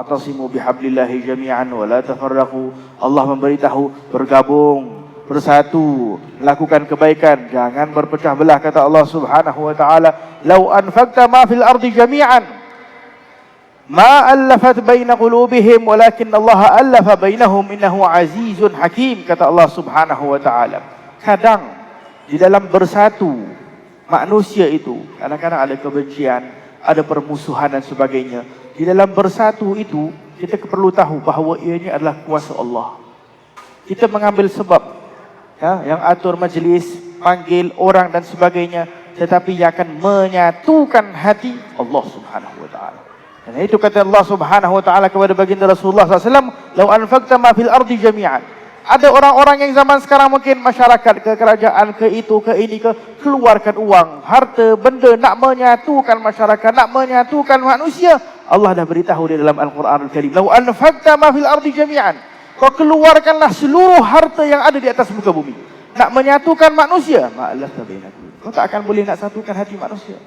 wa'tasimu bihablillahi jami'an wa la tafarraqu. Allah memberitahu bergabung, bersatu, lakukan kebaikan, jangan berpecah belah. Kata Allah Subhanahu wa taala, "Lau anfaqta ma fil ardi jami'an ma allafat baina qulubihim walakin Allah allafa bainahum innahu azizun hakim." Kata Allah Subhanahu wa taala. Kadang di dalam bersatu manusia itu kadang-kadang ada kebencian, ada permusuhan dan sebagainya. Di dalam bersatu itu kita perlu tahu bahawa ianya adalah kuasa Allah. Kita mengambil sebab, ya, yang atur majlis, panggil orang dan sebagainya, tetapi yang akan menyatukan hati Allah Subhanahu wa taala. Dan itu kata Allah Subhanahu wa taala kepada baginda Rasulullah SAW, "Lau anfaqta ma fil ardi jami'an." Ada orang-orang yang zaman sekarang mungkin masyarakat ke kerajaan ke itu ke ini ke keluarkan uang, harta, benda nak menyatukan masyarakat, nak menyatukan manusia. Allah dah beritahu di dalam Al-Quranul Karim, "Lau anfaqta ma fil ardi jami'an." Kau keluarkanlah seluruh harta yang ada di atas muka bumi, nak menyatukan manusia, ma'allafta bainakum. Kau tak akan boleh nak satukan hati manusia.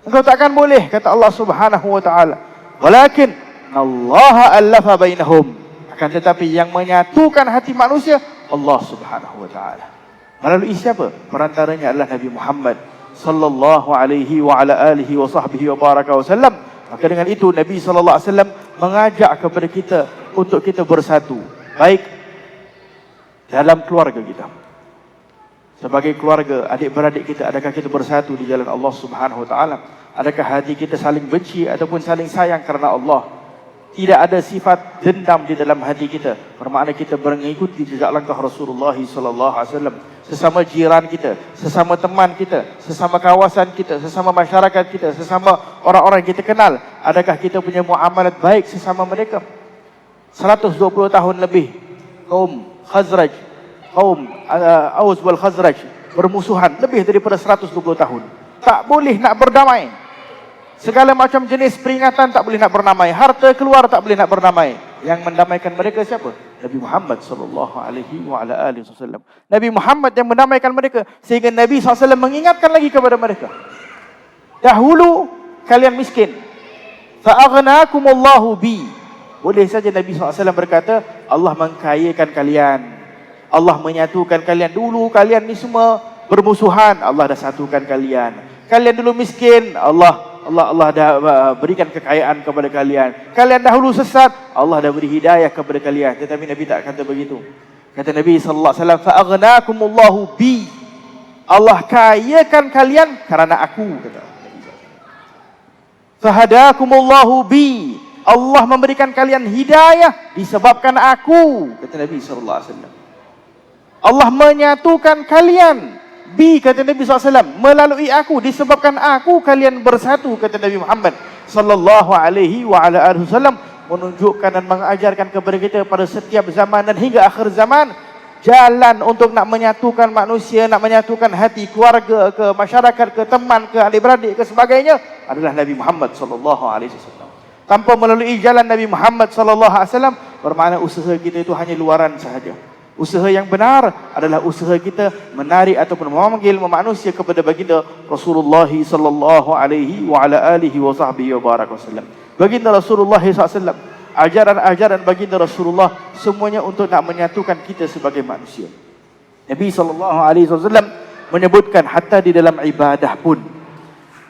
Engkau tak akan boleh, kata Allah Subhanahu wa taala. Walakin Allah allafa bainahum. Akan tetapi yang menyatukan hati manusia Allah Subhanahu wa taala. Melalui siapa? Perantaranya adalah Nabi Muhammad sallallahu alaihi wa ala alihi wa sahbihi wa baraka wasallam. Maka dengan itu Nabi sallallahu alaihi wasallam mengajak kepada kita untuk kita bersatu, baik dalam keluarga kita. Sebagai keluarga, adik-beradik kita, adakah kita bersatu di jalan Allah Subhanahu wa taala? Adakah hati kita saling benci ataupun saling sayang kerana Allah? Tidak ada sifat dendam di dalam hati kita. Bermakna kita mengikuti jejak langkah Rasulullah sallallahu alaihi wasallam. Sesama jiran kita, sesama teman kita, sesama kawasan kita, sesama masyarakat kita, sesama orang-orang yang kita kenal, adakah kita punya muamalat baik sesama mereka? 120 tahun lebih kaum Khazraj, kaum Aus wal Khazraj bermusuhan lebih daripada 120 tahun. Tak boleh nak berdamai. Segala macam jenis peringatan tak boleh nak berdamai. Harta keluar tak boleh nak berdamai. Yang mendamaikan mereka siapa? Nabi Muhammad sallallahu alaihi wa ala alihi wasallam. Nabi Muhammad yang mendamaikan mereka, sehingga Nabi SAW mengingatkan lagi kepada mereka, dahulu kalian miskin, fa aghnakumullahu bi. Boleh saja Nabi SAW berkata, Allah mengkayakan kalian, Allah menyatukan kalian. Dulu kalian ni semua bermusuhan, Allah dah satukan kalian. Kalian dulu miskin, Allah dah berikan kekayaan kepada kalian. Kalian dahulu sesat, Allah dah beri hidayah kepada kalian. Tetapi Nabi tak kata begitu. Kata Nabi sallallahu alaihi wasallam, fa aghnakumullahu bi. Allah kayakan kalian kerana aku, kata Nabi. Fa hadakumullahu bi. Allah memberikan kalian hidayah disebabkan aku, kata Nabi sallallahu alaihi wasallam. Allah menyatukan kalian, bi, kata Nabi SAW, melalui aku, disebabkan aku kalian bersatu, kata Nabi Muhammad sallallahu alaihi wa ala alihi wasallam, menunjukkan dan mengajarkan kepada kita pada setiap zaman dan hingga akhir zaman, jalan untuk nak menyatukan manusia, nak menyatukan hati keluarga ke, masyarakat ke, teman ke, adik-beradik ke, sebagainya, adalah Nabi Muhammad sallallahu alaihi wasallam. Tanpa melalui jalan Nabi Muhammad sallallahu alaihi wasallam, bermakna usaha kita itu hanya luaran sahaja. Usaha yang benar adalah usaha kita menarik ataupun memanggil manusia kepada baginda Rasulullah sallallahu alaihi wa ala alihi wa sahbihi wa baraka wasallam. Baginda Rasulullah SAW, ajaran-ajaran baginda Rasulullah semuanya untuk nak menyatukan kita sebagai manusia. Nabi sallallahu alaihi wasallam menyebutkan hatta di dalam ibadah pun,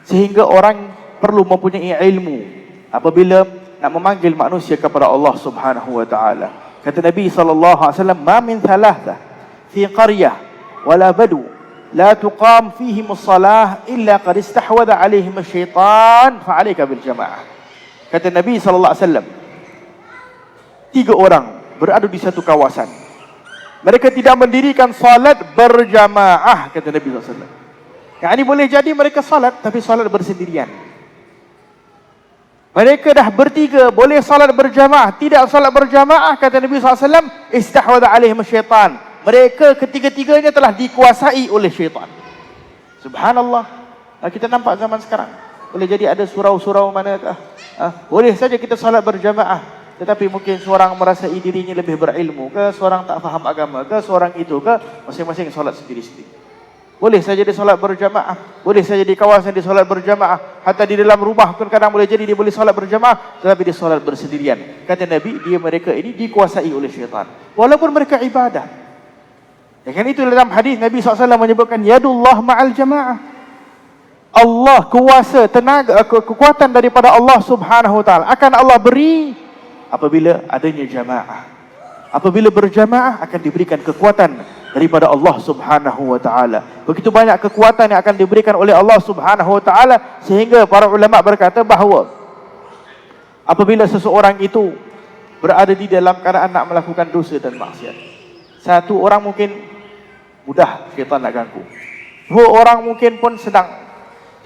sehingga orang perlu mempunyai ilmu apabila nak memanggil manusia kepada Allah Subhanahu wa taala. Kata Nabi sallallahu alaihi wasallam, "Ma min thalatha fi qaryah wala badu la tuqam fihim as-salah illa qad istahwadha alaihim asy-syaitan fa 'alaika bil jamaah." Kata Nabi sallallahu alaihi wasallam, 3 orang berada di satu kawasan, mereka tidak mendirikan salat berjamaah, kata Nabi sallallahu alaihi wasallam. Yang ini boleh jadi mereka salat tapi salat bersendirian. Mereka dah bertiga, boleh salat berjamaah, tidak salat berjamaah, kata Nabi SAW, istahwadha alaihim syaitan. Mereka ketiga-tiganya telah dikuasai oleh syaitan. Subhanallah. Kita nampak zaman sekarang, boleh jadi ada surau-surau manakah, boleh saja kita salat berjamaah, tetapi mungkin seorang merasai dirinya lebih berilmu ke, seorang tak faham agama ke, seorang itu ke, masing-masing salat sendiri-sendiri. Boleh saja dia solat berjamaah, boleh saja di kawasan dia solat berjamaah, hatta di dalam rumah pun kadang boleh jadi dia boleh solat berjamaah, tetapi dia solat bersendirian. Kata Nabi, mereka ini dikuasai oleh syaitan, walaupun mereka ibadah. Dengan itu dalam hadis Nabi SAW menyebutkan yadullah ma'al jamaah. Allah kuasa, tenaga, kekuatan daripada Allah Subhanahu wa taala akan Allah beri apabila adanya jamaah. Apabila berjamaah akan diberikan kekuatan daripada Allah Subhanahu wa taala. Begitu banyak kekuatan yang akan diberikan oleh Allah Subhanahu wa taala sehingga para ulama berkata bahawa apabila seseorang itu berada di dalam keadaan nak melakukan dosa dan maksiat, satu orang mungkin mudah syaitan nak ganggu, dua orang mungkin pun sedang,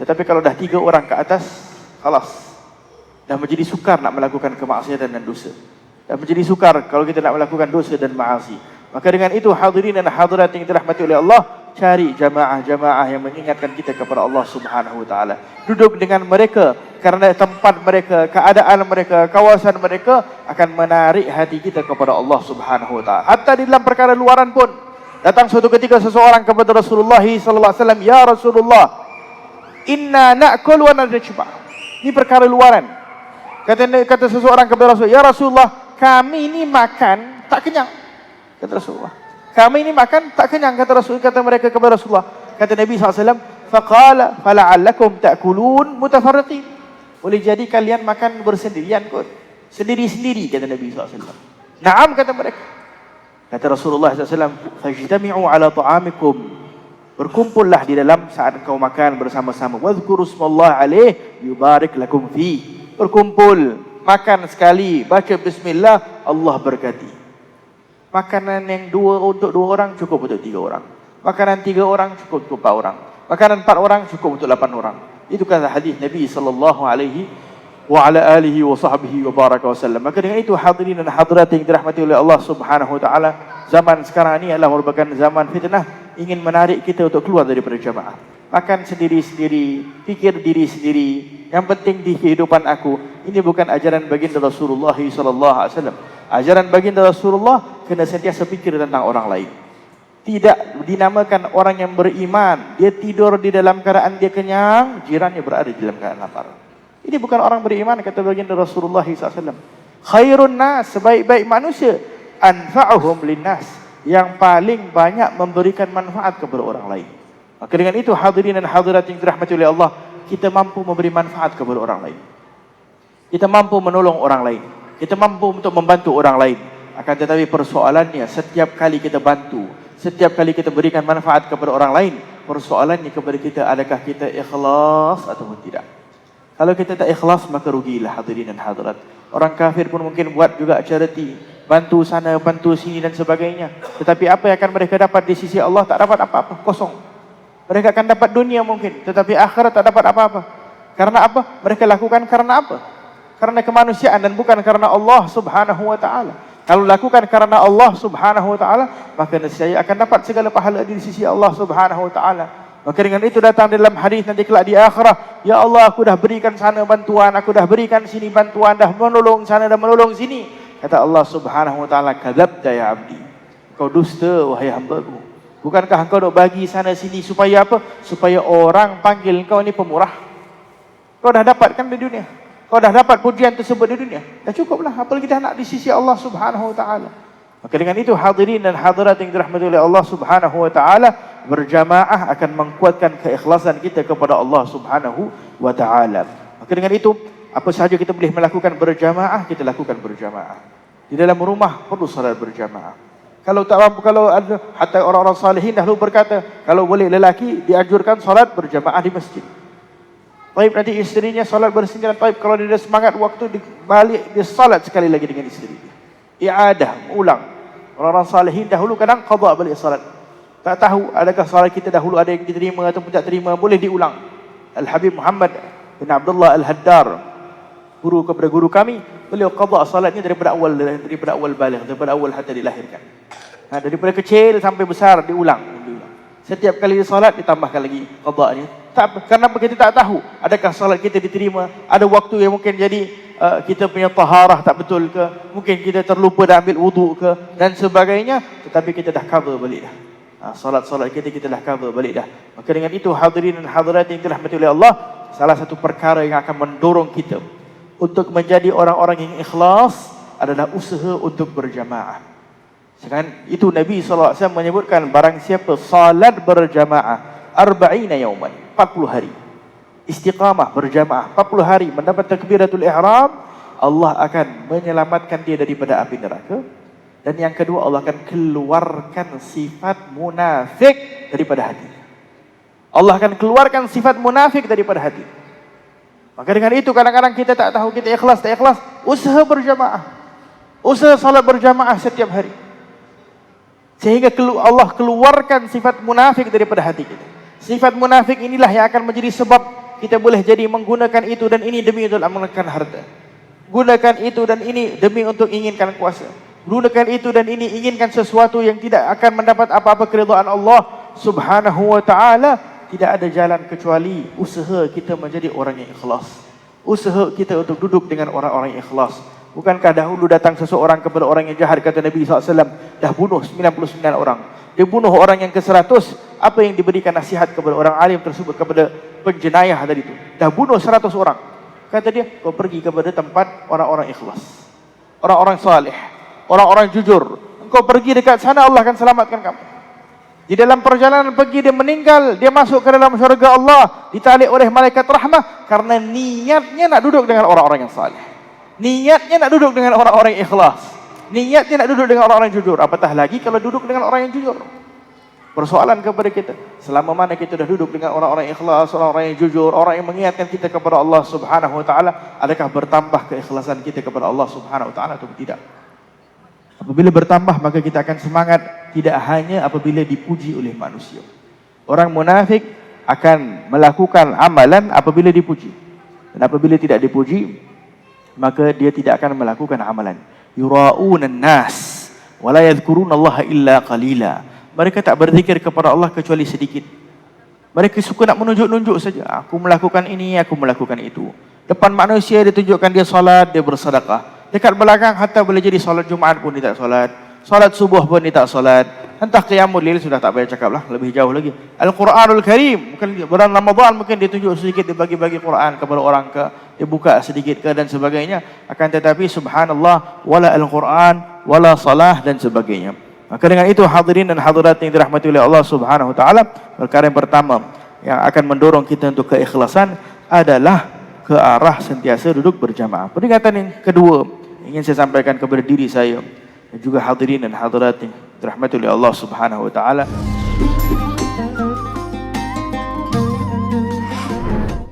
tetapi kalau dah tiga orang ke atas, khalas, dah menjadi sukar nak melakukan kemaksiatan dan dosa, dah menjadi sukar kalau kita nak melakukan dosa dan maasi. Maka dengan itu hadirin dan hadirat yang dirahmati oleh Allah, cari jamaah-jamaah yang mengingatkan kita kepada Allah Subhanahu wa taala. Duduk dengan mereka kerana tempat mereka, keadaan mereka, kawasan mereka akan menarik hati kita kepada Allah Subhanahu wa taala. Hatta di dalam perkara luaran pun, datang suatu ketika seseorang kepada Rasulullah sallallahu alaihi wasallam, "Ya Rasulullah, inna na'kul wa najma'." Ini perkara luaran. Kata seseorang kepada Rasul, "Ya Rasulullah, kami ini makan tak kenyang." Kata Rasulullah, kami ini makan tak kenyang. Kata mereka kepada Rasulullah. Kata Nabi SAW, faqala fala'allakum ta'kulun mutafarriqin. Boleh jadi kalian makan bersendirian kot, sendiri-sendiri, kata Nabi SAW. Naam, kata mereka. Kata Rasulullah SAW, fajtami'u ala ta'amikum. Berkumpullah di dalam saat kau makan bersama-sama. Wadhkuru smallah alaih yubarik lakum fi. Berkumpul, makan sekali, baca bismillah, Allah berkati. Makanan yang untuk dua orang cukup untuk tiga orang. Makanan tiga orang cukup untuk empat orang. Makanan empat orang cukup untuk 8 orang. Itu kata hadis Nabi sallallahu alaihi wa ala alihi wa sahbihi wa baraka wasallam. Maka dengan itu hadirin dan hadirat yang dirahmati oleh Allah Subhanahu wa taala, zaman sekarang ini adalah merupakan zaman fitnah, ingin menarik kita untuk keluar daripada jamaah. Makan sendiri-sendiri, fikir diri sendiri. Yang penting di kehidupan aku. Ini bukan ajaran baginda Rasulullah sallallahu alaihi wasallam. Ajaran baginda Rasulullah kena sentiasa fikir tentang orang lain. Tidak dinamakan orang yang beriman, dia tidur di dalam keadaan dia kenyang, jirannya berada di dalam keadaan lapar. Ini bukan orang beriman, kata baginda Rasulullah SAW. Khairun nas, sebaik-baik manusia, anfa'uhum linnas, yang paling banyak memberikan manfaat kepada orang lain. Maka dengan itu hadirin dan hadirat yang dirahmati oleh Allah, kita mampu memberi manfaat kepada orang lain. Kita mampu menolong orang lain. Kita mampu untuk membantu orang lain. Akan tetapi persoalannya, setiap kali kita bantu, setiap kali kita berikan manfaat kepada orang lain, persoalannya kepada kita, adakah kita ikhlas ataupun tidak. Kalau kita tak ikhlas, maka rugilah hadirin dan hadirat. Orang kafir pun mungkin buat juga charity, bantu sana, bantu sini dan sebagainya. Tetapi apa yang akan mereka dapat di sisi Allah? Tak dapat apa-apa, kosong. Mereka akan dapat dunia mungkin, tetapi akhirat tak dapat apa-apa. Karena apa? Mereka lakukan karena apa? Karena kemanusiaan dan bukan karena Allah Subhanahu wa taala. Kalau lakukan karena Allah Subhanahu wa taala, maka nescaya akan dapat segala pahala di sisi Allah Subhanahu wa taala. Maka dengan itu datang dalam hadis nanti kelak di akhirat, ya Allah, aku dah berikan sana bantuan, aku dah berikan sini bantuan, dah menolong sana dan menolong sini. Kata Allah Subhanahu wa taala, kadzabta ya abdi. Kau dusta wahai hamba-Ku. Bukankah engkau nak bagi sana sini supaya apa? Supaya orang panggil engkau ni pemurah. Kau dah dapatkan di dunia. Kau dah dapat pujian tersebut di dunia. Dah cukuplah, apalagi dah nak di sisi Allah Subhanahu wa taala. Maka dengan itu hadirin dan hadirat yang dirahmati oleh Allah Subhanahu wa taala, berjamaah akan menguatkan keikhlasan kita kepada Allah Subhanahu wa taala. Maka dengan itu, apa sahaja kita boleh melakukan berjamaah, kita lakukan berjamaah. Di dalam rumah perlu salat berjamaah. Kalau tak mampu, kalau ada, hatta orang-orang salihin dahulu berkata, kalau boleh lelaki dianjurkan salat berjamaah di masjid. Taib nanti isterinya solat bersendirian. Taib kalau dia ada semangat waktu balik, dia solat sekali lagi dengan isteri dia. I'adah, ulang. Orang-orang salihin dahulu kadang qada balik solat. Tak tahu adakah solat kita dahulu ada yang diterima atau tidak terima, boleh diulang. Al-Habib Muhammad bin Abdullah Al-Haddar, guru kepada guru kami, beliau qada solatnya daripada awal balik, daripada awal hatta dilahirkan. Daripada kecil sampai besar diulang. Setiap kali dia solat ditambahkan lagi qada'nya. Tak, karena kita tak tahu adakah solat kita diterima, ada waktu yang mungkin jadi kita punya taharah tak betul ke, mungkin kita terlupa dah ambil wuduk ke dan sebagainya, tetapi kita dah cover balik dah. Salat-salat kita dah cover balik dah. Maka dengan itu hadirin dan hadirat yang dirahmati oleh Allah, salah satu perkara yang akan mendorong kita untuk menjadi orang-orang yang ikhlas adalah usaha untuk berjamaah. Sekarang itu Nabi SAW menyebutkan barang siapa salat berjamaah 40 yauman, 40 hari. Istiqamah berjamaah 40 hari mendapat takbiratul ihram, Allah akan menyelamatkan dia daripada api neraka. Dan yang kedua, Allah akan keluarkan sifat munafik daripada hati. Allah akan keluarkan sifat munafik daripada hati. Maka dengan itu kadang-kadang kita tak tahu kita ikhlas tak ikhlas, usaha berjamaah, usaha salat berjamaah setiap hari, sehingga Allah keluarkan sifat munafik daripada hati kita. Sifat munafik inilah yang akan menjadi sebab kita boleh jadi menggunakan itu dan ini demi untuk mengekalkan harta, gunakan itu dan ini demi untuk inginkan kuasa, gunakan itu dan ini inginkan sesuatu yang tidak akan mendapat apa-apa keridhaan Allah Subhanahu wa ta'ala. Tidak ada jalan kecuali usaha kita menjadi orang yang ikhlas, usaha kita untuk duduk dengan orang-orang yang ikhlas. Bukankah dahulu datang seseorang kepada orang yang jahat, kata Nabi SAW, dah bunuh 99 orang, dia bunuh orang yang ke-100. Apa yang diberikan nasihat kepada orang alim tersebut, kepada penjenayah tadi itu? Dah bunuh 100 orang. Kata dia, kau pergi kepada tempat orang-orang ikhlas, orang-orang salih, orang-orang jujur. Engkau pergi dekat sana, Allah akan selamatkan kamu. Di dalam perjalanan pergi dia meninggal, dia masuk ke dalam syurga Allah, ditalik oleh malaikat rahmah, karena niatnya nak duduk dengan orang-orang yang salih, niatnya nak duduk dengan orang-orang yang ikhlas, niatnya nak duduk dengan orang-orang yang jujur. Apatah lagi kalau duduk dengan orang yang jujur. Persoalan kepada kita, selama mana kita dah duduk dengan orang-orang yang ikhlas, orang-orang yang jujur, orang yang mengingatkan kita kepada Allah Subhanahu wa ta'ala, adakah bertambah keikhlasan kita kepada Allah Subhanahu wa ta'ala atau tidak? Apabila bertambah, maka kita akan semangat, tidak hanya apabila dipuji oleh manusia. Orang munafik akan melakukan amalan apabila dipuji, dan apabila tidak dipuji, maka dia tidak akan melakukan amalan. Yura'unan nas wa la yadhkurunallaha illa qalila. Mereka tak berzikir kepada Allah kecuali sedikit. Mereka suka nak menunjuk-nunjuk saja. Aku melakukan ini, aku melakukan itu. Depan manusia dia tunjukkan dia salat, dia bersedekah. Dekat belakang hatta boleh jadi salat Jumaat pun dia tak salat, salat subuh pun dia tak salat. Entah qiyamul lail sudah tak payah cakap lah, lebih jauh lagi. Al-Quranul Karim, mungkin bulan Ramadan mungkin dia tunjuk sedikit, dia bagi-bagi Quran kepada orang ke, dia buka sedikit ke dan sebagainya. Akan tetapi subhanallah, wala Al-Quran, wala salah dan sebagainya. Maka dengan itu hadirin dan hadirat yang dirahmati oleh Allah Subhanahu wa ta'ala, perkara yang pertama yang akan mendorong kita untuk keikhlasan adalah ke arah sentiasa duduk berjamaah. Peringatan yang kedua ingin saya sampaikan kepada diri saya dan juga hadirin dan hadirat yang dirahmati oleh Allah Subhanahu wa ta'ala.